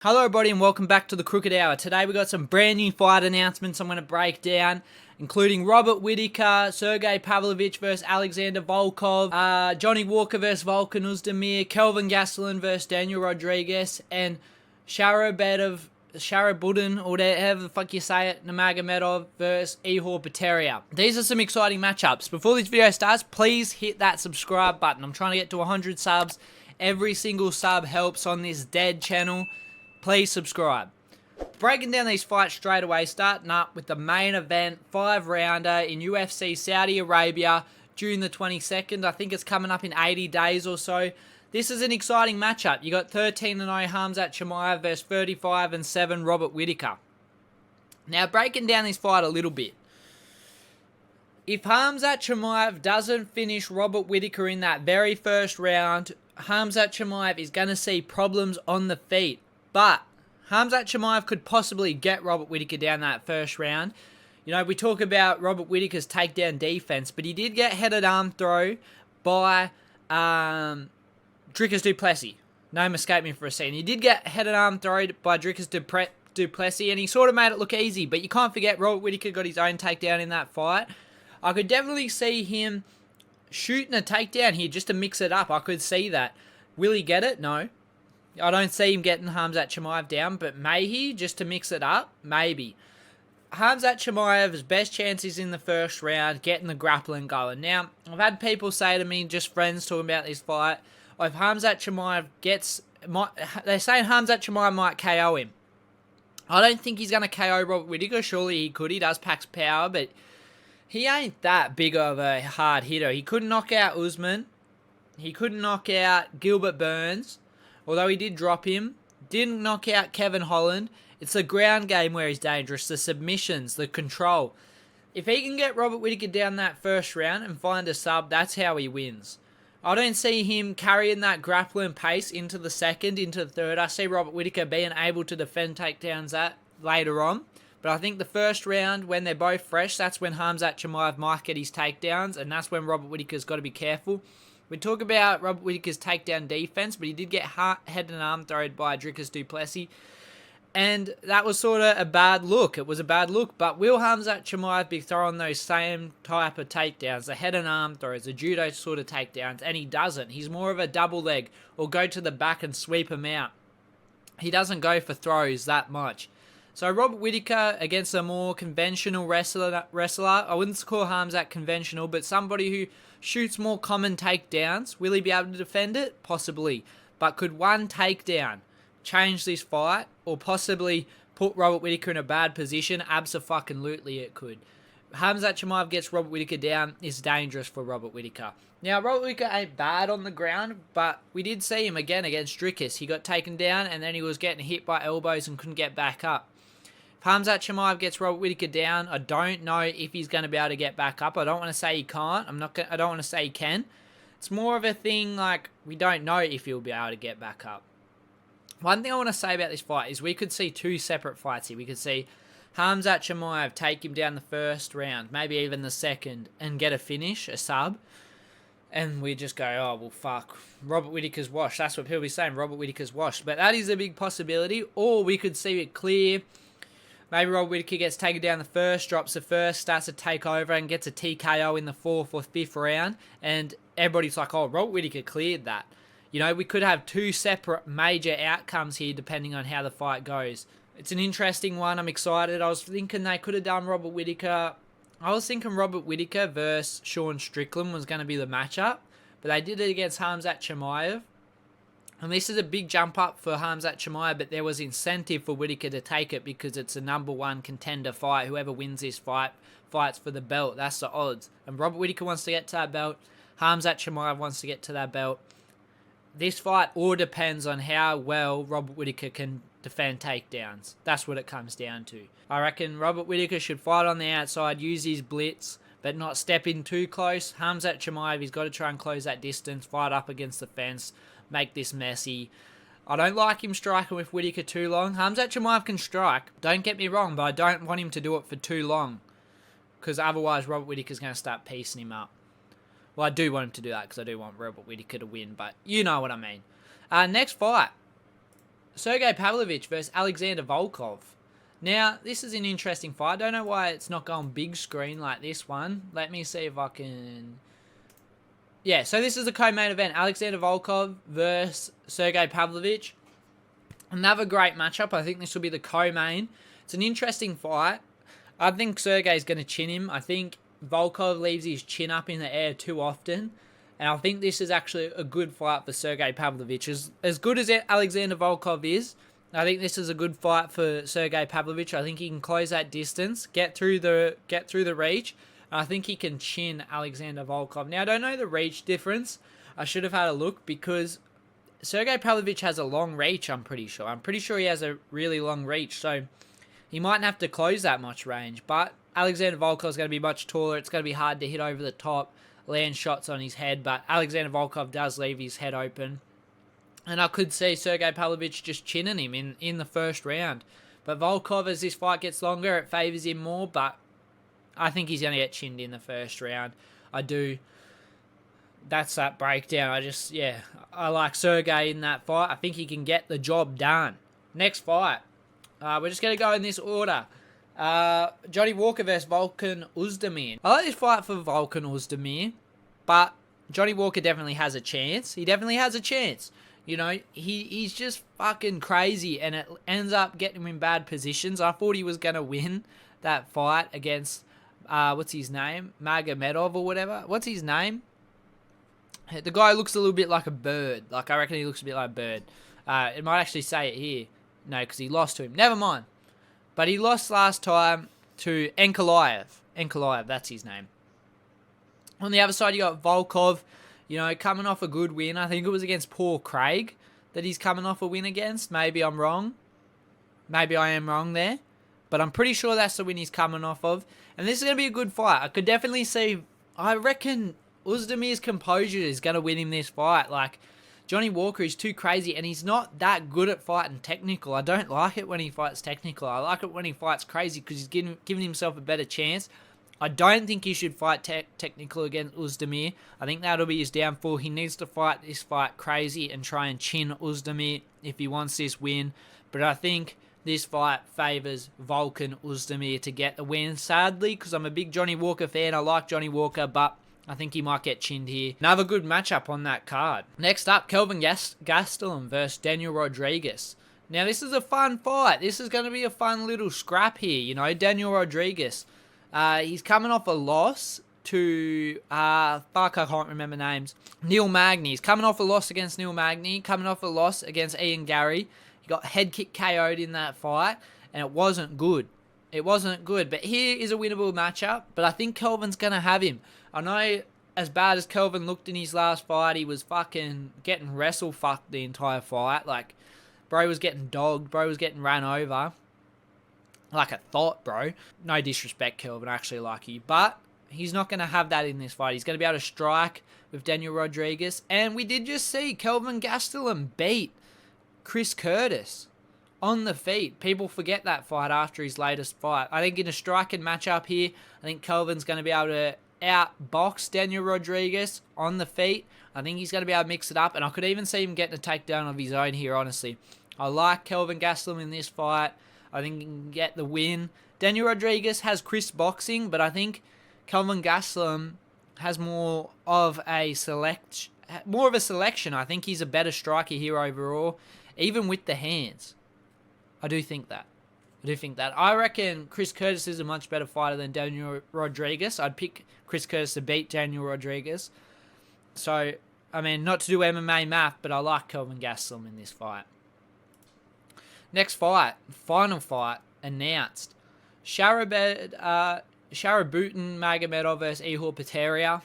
Hello everybody and welcome back to the Crooked Hour. Today we got some brand new fight announcements I'm going to break down, including Robert Whittaker, Sergei Pavlovich versus Alexander Volkov, Johnny Walker versus Volkan Oezdemir, Kelvin Gastelum versus Daniel Rodriguez, and Sharabudin, or whatever the fuck you say it, Nurmagomedov versus Ihor Potieria. These are some exciting matchups. Before this video starts, please hit that subscribe button. I'm trying to get to 100 subs. Every single sub helps on this dead channel. Please subscribe. Breaking down these fights straight away, starting up with the main event, 5-rounder in UFC Saudi Arabia, June the 22nd. I think it's coming up in 80 days or so. This is an exciting matchup. You got 13-0 Khamzat Chimaev versus 35-7 Robert Whittaker. Now, breaking down this fight a little bit. If Khamzat Chimaev doesn't finish Robert Whittaker in that very first round, Khamzat Chimaev is going to see problems on the feet. But Khamzat Chimaev could possibly get Robert Whittaker down that first round. You know, we talk about Robert Whittaker's takedown defense, but he did get headed arm throw by Dricus du Plessis. Name escaped me for a second. He did get headed arm throw by Dricus du Plessis, and he sort of made it look easy. But you can't forget Robert Whittaker got his own takedown in that fight. I could definitely see him shooting a takedown here just to mix it up. I could see that. Will he get it? No. I don't see him getting Khamzat Chimaev down, but may he, just to mix it up? Maybe. Khamzat Chimaev's best chance is in the first round, getting the grappling going. Now, I've had people say to me, just friends talking about this fight, if Khamzat Chimaev they're saying Khamzat Chimaev might KO him. I don't think he's going to KO Robert Whittaker. Surely he could. He does pack power, but he ain't that big of a hard hitter. He couldn't knock out Usman. He couldn't knock out Gilbert Burns. Although he did drop him, didn't knock out Kevin Holland. It's the ground game where he's dangerous, the submissions, the control. If he can get Robert Whittaker down that first round and find a sub, that's how he wins. I don't see him carrying that grappling pace into the second, into the third. I see Robert Whittaker being able to defend takedowns that later on. But I think the first round, when they're both fresh, that's when Khamzat Chimaev might get his takedowns, and that's when Robert Whittaker's got to be careful. We talk about Robert Whittaker's takedown defense, but he did get head and arm thrown by Dricus du Plessis. And that was sort of a bad look. It was a bad look, but will Khamzat Chimaev be throwing those same type of takedowns, the head and arm throws, the judo sort of takedowns? And he doesn't. He's more of a double leg or go to the back and sweep him out. He doesn't go for throws that much. So Robert Whittaker against a more conventional wrestler, I wouldn't call Khamzat conventional, but somebody who shoots more common takedowns. Will he be able to defend it? Possibly. But could one takedown change this fight or possibly put Robert Whittaker in a bad position? Abso-fucking-lutely it could. Khamzat Chimaev gets Robert Whittaker down, is dangerous for Robert Whittaker. Now, Robert Whittaker ain't bad on the ground, but we did see him again against Dricus. He got taken down and then he was getting hit by elbows and couldn't get back up. If Khamzat Chimaev gets Robert Whittaker down, I don't know if he's going to be able to get back up. I don't want to say he can't. I don't want to say he can. It's more of a thing like we don't know if he'll be able to get back up. One thing I want to say about this fight is we could see two separate fights here. We could see Khamzat Chimaev take him down the first round, maybe even the second, and get a finish, a sub. And we just go, oh, well, fuck. Robert Whittaker's washed. That's what people be saying. Robert Whittaker's washed. But that is a big possibility. Or we could see it clear. Maybe Robert Whittaker gets taken down the first, drops the first, starts to take over and gets a TKO in the 4th or 5th round. And everybody's like, oh, Robert Whittaker cleared that. You know, we could have two separate major outcomes here depending on how the fight goes. It's an interesting one. I'm excited. I was thinking they could have done Robert Whittaker. I was thinking Robert Whittaker versus Sean Strickland was going to be the matchup. But they did it against Khamzat Chimaev. And this is a big jump up for Khamzat Chimaev, but there was incentive for Whittaker to take it because it's a #1 contender fight. Whoever wins this fight fights for the belt. That's the odds. And Robert Whittaker wants to get to that belt. Khamzat Chimaev wants to get to that belt. This fight all depends on how well Robert Whittaker can defend takedowns. That's what it comes down to. I reckon Robert Whittaker should fight on the outside, use his blitz, but not step in too close. Khamzat Chimaev, he's got to try and close that distance, fight up against the fence, make this messy. I don't like him striking with Whittaker too long. Khamzat Chimaev can strike, don't get me wrong, but I don't want him to do it for too long because otherwise Robert Whittaker's going to start piecing him up. Well, I do want him to do that because I do want Robert Whittaker to win, but you know what I mean. Next fight. Sergei Pavlovich versus Alexander Volkov. Now, this is an interesting fight. I don't know why it's not going big screen like this one. Let me see if I can... Yeah, so this is the co-main event. Alexander Volkov versus Sergei Pavlovich. Another great matchup. I think this will be the co-main. It's an interesting fight. I think Sergei's going to chin him. I think Volkov leaves his chin up in the air too often. And I think this is actually a good fight for Sergei Pavlovich. As good as Alexander Volkov is, I think this is a good fight for Sergei Pavlovich. I think he can close that distance, get through the reach. And I think he can chin Alexander Volkov. Now, I don't know the reach difference. I should have had a look because Sergei Pavlovich has a long reach, I'm pretty sure. I'm pretty sure he has a really long reach. So he mightn't have to close that much range. But Alexander Volkov is going to be much taller. It's going to be hard to hit over the top, land shots on his head. But Alexander Volkov does leave his head open. And I could see Sergei Pavlovich just chinning him in the first round. But Volkov, as this fight gets longer, it favours him more. But I think he's going to get chinned in the first round. I do. That's that breakdown. I like Sergei in that fight. I think he can get the job done. Next fight. We're just going to go in this order. Johnny Walker versus Volkan Oezdemir. I like this fight for Volkan Oezdemir. But Johnny Walker definitely has a chance. He definitely has a chance. You know, he's just fucking crazy, and it ends up getting him in bad positions. I thought he was going to win that fight against, what's his name? Magomedov or whatever. What's his name? The guy looks a little bit like a bird. Like, I reckon he looks a bit like a bird. It might actually say it here. No, because he lost to him. Never mind. But he lost last time to Ankalaev. Ankalaev, that's his name. On the other side, you got Volkov. You know, coming off a good win. I think it was against Paul Craig that he's coming off a win against. Maybe I'm wrong. Maybe I am wrong there. But I'm pretty sure that's the win he's coming off of. And this is going to be a good fight. I could definitely see... I reckon Oezdemir's composure is going to win him this fight. Like, Johnny Walker is too crazy. And he's not that good at fighting technical. I don't like it when he fights technical. I like it when he fights crazy because he's giving himself a better chance. I don't think he should fight technical against Oezdemir. I think that'll be his downfall. He needs to fight this fight crazy and try and chin Oezdemir if he wants this win. But I think this fight favours Volkan Oezdemir to get the win. Sadly, because I'm a big Johnny Walker fan. I like Johnny Walker, but I think he might get chinned here. Another good matchup on that card. Next up, Kelvin Gastelum versus Daniel Rodriguez. Now, this is a fun fight. This is going to be a fun little scrap here. You know, Daniel Rodriguez... he's coming off a loss to, I can't remember names. Neil Magny. He's coming off a loss against Neil Magny. Coming off a loss against Ian Gary. He got head kick KO'd in that fight. And it wasn't good. It wasn't good. But here is a winnable matchup. But I think Kelvin's going to have him. I know as bad as Kelvin looked in his last fight, he was fucking getting wrestle-fucked the entire fight. Like, bro was getting dogged. Bro was getting ran over. Like a thought, bro. No disrespect, Kelvin. I actually like you. But he's not going to have that in this fight. He's going to be able to strike with Daniel Rodriguez. And we did just see Kelvin Gastelum beat Chris Curtis on the feet. People forget that fight after his latest fight. I think in a striking matchup here, I think Kelvin's going to be able to outbox Daniel Rodriguez on the feet. I think he's going to be able to mix it up. And I could even see him getting a takedown of his own here, honestly. I like Kelvin Gastelum in this fight. I think he can get the win. Daniel Rodriguez has crisp boxing, but I think Kelvin Gastelum has more of a selection. I think he's a better striker here overall, even with the hands. I do think that. I reckon Chris Curtis is a much better fighter than Daniel Rodriguez. I'd pick Chris Curtis to beat Daniel Rodriguez. So, I mean, not to do MMA math, but I like Kelvin Gastelum in this fight. Next fight, final fight, announced. Sharabutin Magomedov versus Ihor Potieria.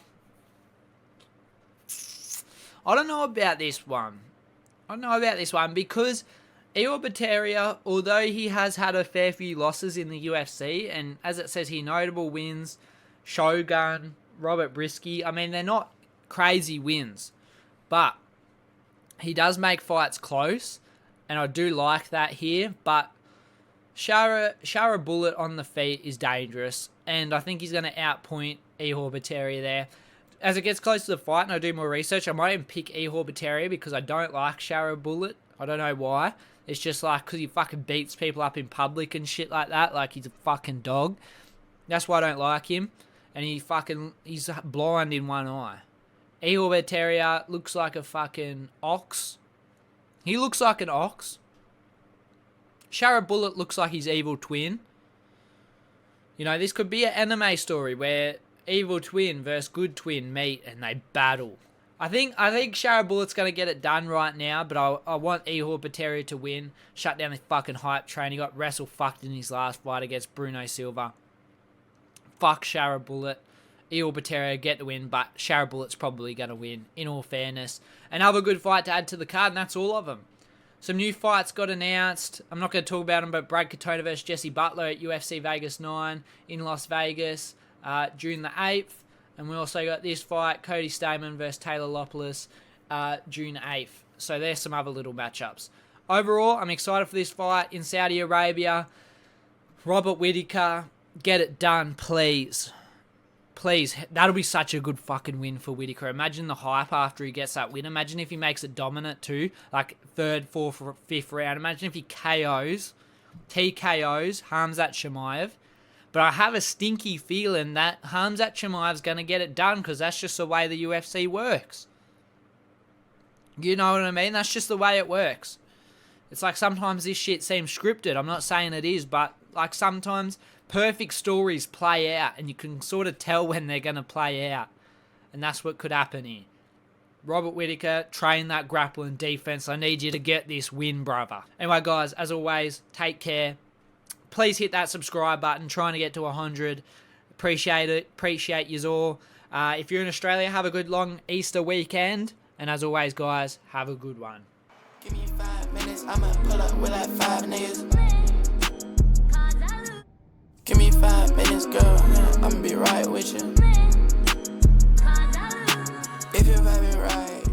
I don't know about this one. Because Ihor Potieria, although he has had a fair few losses in the UFC, and as it says here, notable wins, Shogun, Robert Brisky, I mean, they're not crazy wins. But he does make fights close. And I do like that here, but Shara Bullet on the feet is dangerous, and I think he's going to outpoint Ihor Potieria there. As it gets close to the fight and I do more research, I might even pick Ihor Potieria because I don't like Shara Bullet. I don't know why. It's just like because he fucking beats people up in public and shit like that. Like he's a fucking dog. That's why I don't like him. And he's blind in one eye. Ehab looks like a fucking ox. He looks like an ox. Bullet looks like his evil twin. You know, this could be an anime story where evil twin versus good twin meet and they battle. I think Bullet's going to get it done right now, but I want Ehab to win. Shut down the fucking hype train. He got wrestle fucked in his last fight against Bruno Silva. Fuck Bullet. Ehab get the win, but Bullet's probably going to win, in all fairness. Another good fight to add to the card, and that's all of them. Some new fights got announced. I'm not going to talk about them, but Brad Katona versus Jesse Butler at UFC Vegas 9 in Las Vegas June the 8th. And we also got this fight, Cody Stamen versus Taylor Lopoulos, June 8th. So there's some other little matchups. Overall, I'm excited for this fight in Saudi Arabia. Robert Whittaker, get it done, please. Please, that'll be such a good fucking win for Whittaker. Imagine the hype after he gets that win. Imagine if he makes it dominant too, like 3rd, 4th, or 5th round. Imagine if he TKOs Khamzat Chimaev. But I have a stinky feeling that Khamzat Chimaev's going to get it done because that's just the way the UFC works. You know what I mean? That's just the way it works. It's like sometimes this shit seems scripted. I'm not saying it is, but like sometimes perfect stories play out and you can sort of tell when they're going to play out. And that's what could happen here. Robert Whittaker, train that grappling defense. I need you to get this win, brother. Anyway, guys, as always, take care. Please hit that subscribe button. Trying to get to 100. Appreciate it. Appreciate yous all. If you're in Australia, have a good long Easter weekend. And as always, guys, have a good one. Give me 5 minutes, I'ma pull up with like 5 niggas. Give me 5 minutes, girl, I'ma be right with you. If you vibe it right.